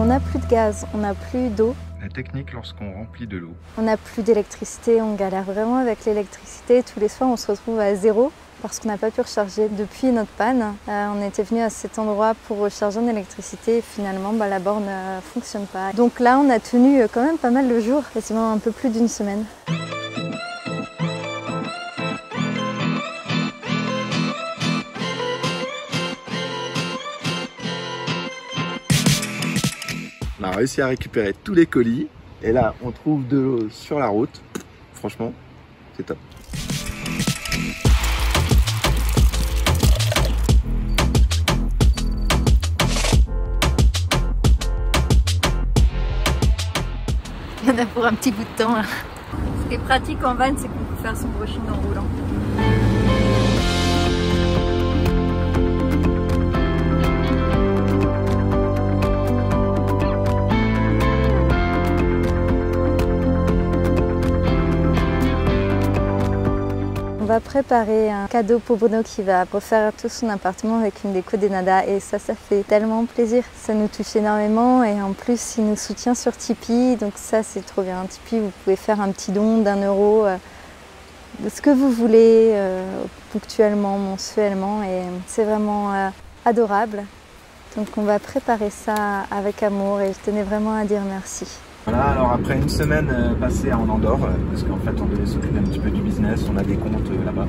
on n'a plus de gaz, on n'a plus d'eau. La technique lorsqu'on remplit de l'eau. On n'a plus d'électricité, on galère vraiment avec l'électricité. Tous les soirs, on se retrouve à zéro parce qu'on n'a pas pu recharger depuis notre panne. On était venu à cet endroit pour recharger en électricité et finalement, la borne ne fonctionne pas. Donc là, on a tenu quand même pas mal de jours, quasiment un peu plus d'une semaine. On a réussi à récupérer tous les colis et là on trouve de l'eau sur la route. Franchement, c'est top. Il y en a pour un petit bout de temps là. Ce qui est pratique en van, c'est qu'on peut faire son brushing en roulant. On va préparer un cadeau pour Bruno qui va refaire tout son appartement avec une déco d'Ennadat et ça fait tellement plaisir. Ça nous touche énormément et en plus il nous soutient sur Tipeee, donc ça c'est trop bien. Tipeee, vous pouvez faire un petit don d'1 €, de ce que vous voulez, ponctuellement, mensuellement et c'est vraiment adorable. Donc on va préparer ça avec amour et je tenais vraiment à dire merci. Voilà, alors après une semaine passée en Andorre, parce qu'en fait on devait s'occuper un petit peu du business, on a des comptes là-bas.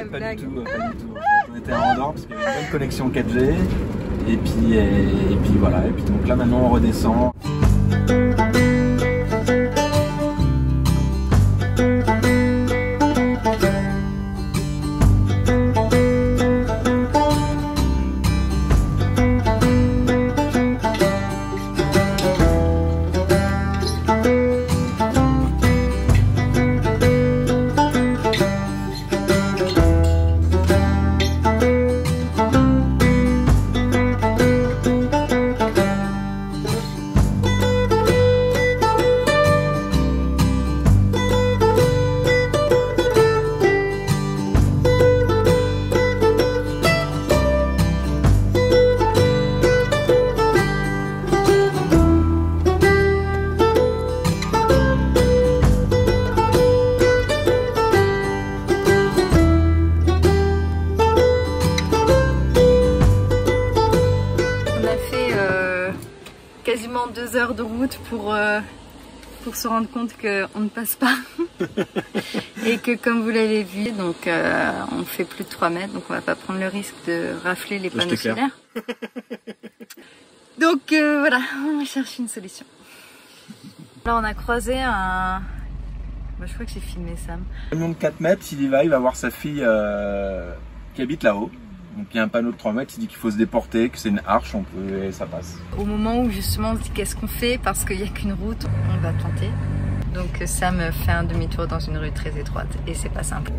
Pas du tout. En fait, on était à Andorre parce qu'il y avait une bonne connexion 4G. Et puis voilà, et puis donc là maintenant on redescend. Quasiment 2 heures de route pour se rendre compte qu'on ne passe pas et que comme vous l'avez vu, donc on fait plus de 3 mètres, donc on va pas prendre le risque de rafler les panneaux solaires. Donc voilà, on va chercher une solution. Là on a croisé un... je crois que j'ai filmé Sam. Un camion de 4 mètres, s'il y va, il va voir sa fille qui habite là-haut. Donc il y a un panneau de 3 mètres, il dit qu'il faut se déporter, que c'est une arche, on peut et ça passe. Au moment où justement on se dit qu'est-ce qu'on fait parce qu'il n'y a qu'une route, on va tenter. Donc Sam fait un demi-tour dans une rue très étroite et c'est pas simple.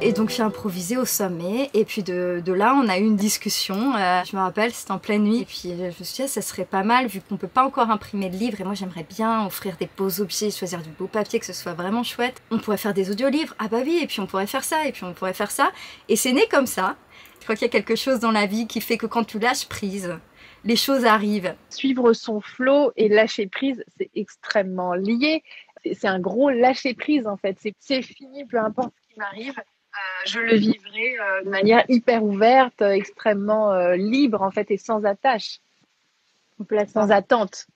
Et donc j'ai improvisé au sommet et puis de là on a eu une discussion, je me rappelle c'était en pleine nuit et puis je me suis dit ça serait pas mal vu qu'on peut pas encore imprimer de livres et moi j'aimerais bien offrir des beaux objets, choisir du beau papier que ce soit vraiment chouette. On pourrait faire des audiolivres, ah bah oui et puis on pourrait faire ça et puis on pourrait faire ça et c'est né comme ça. Je crois qu'il y a quelque chose dans la vie qui fait que quand tu lâches prise, les choses arrivent. Suivre son flow et lâcher prise, c'est extrêmement lié. C'est un gros lâcher prise en fait. C'est fini, peu importe ce qui m'arrive. Je le vivrai de manière hyper ouverte, extrêmement libre en fait et sans attache, sans attente.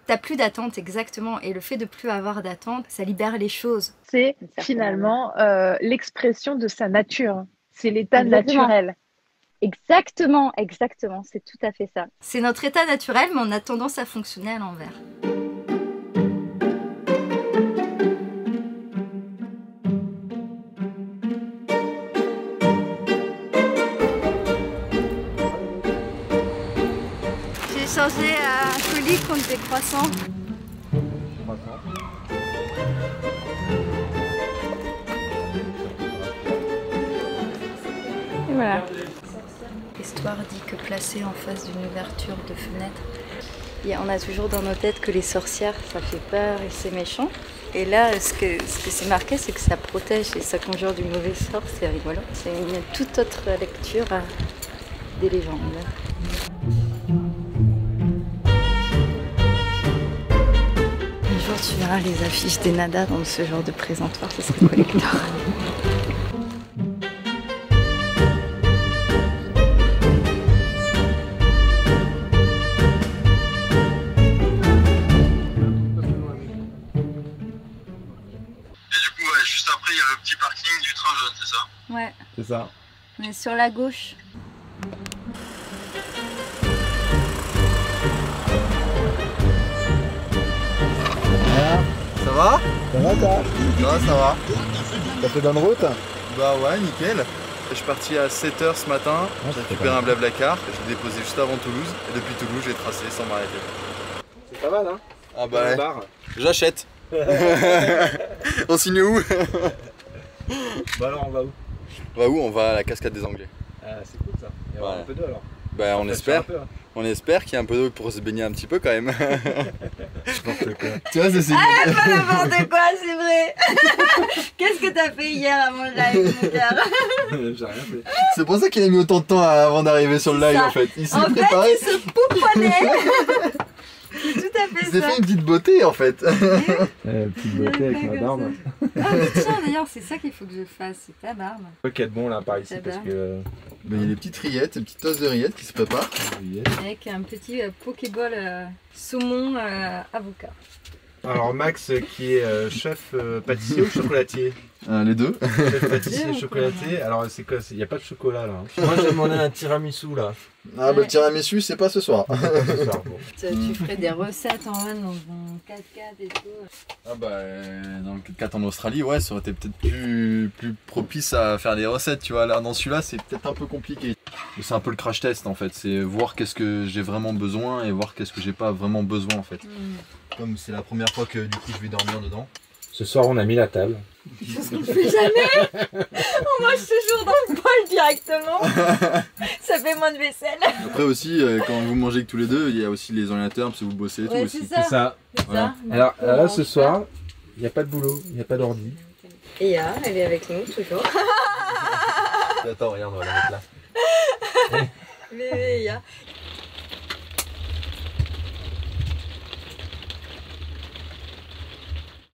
T'as plus d'attente exactement et le fait de plus avoir d'attente, ça libère les choses. C'est finalement l'expression de sa nature, c'est l'état naturel. Exactement, exactement, c'est tout à fait ça. C'est notre état naturel, mais on a tendance à fonctionner à l'envers. J'ai changé à un colis contre des croissants. Et voilà. L'histoire dit que placé en face d'une ouverture de fenêtre, on a toujours dans nos têtes que les sorcières, ça fait peur et c'est méchant. Et là, ce que c'est marqué, c'est que ça protège et ça conjure du mauvais sort, c'est rigolo. C'est une toute autre lecture des légendes. Un jour, tu verras les affiches des nadas dans ce genre de présentoir, ce serait collector. Juste après, il y a le petit parking du train jaune, c'est ça? Ouais. C'est ça. On est sur la gauche. Ça va? Ça va toi? Ça va. T'as fait bonne route? Bah ouais, nickel. Je suis parti à 7 h ce matin, j'ai récupéré un Blablacar, je l'ai déposé juste avant Toulouse, et depuis Toulouse j'ai tracé sans m'arrêter. C'est pas mal hein? Ah bah ouais. J'achète. On signe où? Bah alors on va où? On va où? On va à la cascade des Anglais. Ah c'est cool ça. Il y aura un peu d'eau alors. Bah on espère. On espère qu'il y a un peu d'eau pour se baigner un petit peu quand même. Tu vois, c'est Ah, pas n'importe quoi, c'est vrai. Qu'est-ce que t'as fait hier à mon live, mon cœur? J'ai rien fait. C'est pour ça qu'il a mis autant de temps avant d'arriver sur le live en fait. Il s'est préparé. Il se pouponnait. C'est tout à fait Il s'est ça. fait une petite beauté en fait. Petite beauté avec ma barbe. Ah mais tiens, d'ailleurs, c'est ça qu'il faut que je fasse, c'est ta barbe. Faut qu'il y ait de bon là par ici Ta parce barbe. que... Il y a des petites rillettes, des petites tasses de rillettes qui se préparent. Avec un petit pokéball saumon avocat. Alors Max qui est chef pâtissier ou chocolatier? Les deux. Chef pâtissier chocolatier, alors c'est quoi? Il n'y a pas de chocolat là. Moi j'ai demandé un tiramisu là. Ah bah le tiramisu c'est pas ce soir. Ce soir, bon. Tu ferais des recettes en van dans un 4x4 et tout. Ah bah dans le 4x4 en Australie, ouais, ça aurait été peut-être plus propice à faire des recettes, tu vois. Là dans celui-là c'est peut-être un peu compliqué. C'est un peu le crash test en fait, c'est voir qu'est-ce que j'ai vraiment besoin et voir qu'est-ce que j'ai pas vraiment besoin en fait. Comme c'est la première fois que du coup je vais dormir dedans. Ce soir on a mis la table. Chose qu'on ne fait jamais. On mange toujours dans le bol directement. Ça fait moins de vaisselle. Après aussi quand vous mangez que tous les deux, il y a aussi les ordinateurs parce que vous bossez et tout Ouais, aussi. c'est C'est ça. Voilà. Alors là ce soir, il n'y a pas de boulot, il n'y a pas d'ordi. Et Ya, elle est avec nous toujours. Attends, regarde, on va la mettre là. Bébé Ya.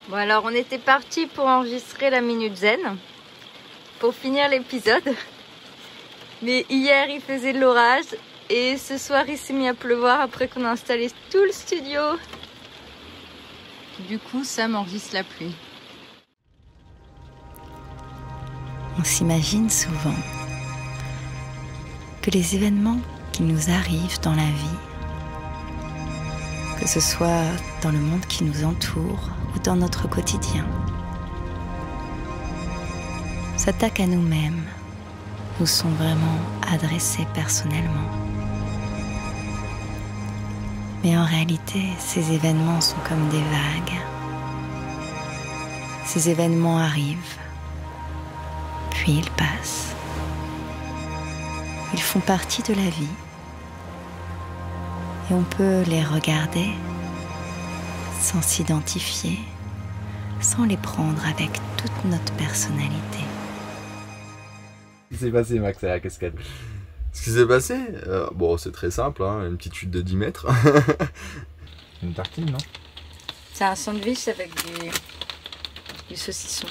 Bon alors on était parti pour enregistrer la Minute Zen, pour finir l'épisode. Mais hier il faisait de l'orage et ce soir il s'est mis à pleuvoir après qu'on a installé tout le studio. Du coup ça m'enregistre la pluie. On s'imagine souvent que les événements qui nous arrivent dans la vie, que ce soit dans le monde qui nous entoure ou dans notre quotidien, s'attaquent à nous-mêmes, nous sont vraiment adressés personnellement. Mais en réalité, ces événements sont comme des vagues. Ces événements arrivent, puis ils passent. Ils font partie de la vie et on peut les regarder sans s'identifier, sans les prendre avec toute notre personnalité. Qu'est-ce qui s'est passé Max à la cascade? Ce qui s'est passé, bon c'est très simple, hein, une petite chute de 10 mètres. Une tartine non? C'est un sandwich avec du saucisson.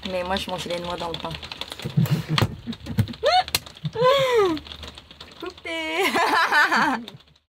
Mais moi je mangeais les noix dans le pain. Coupé.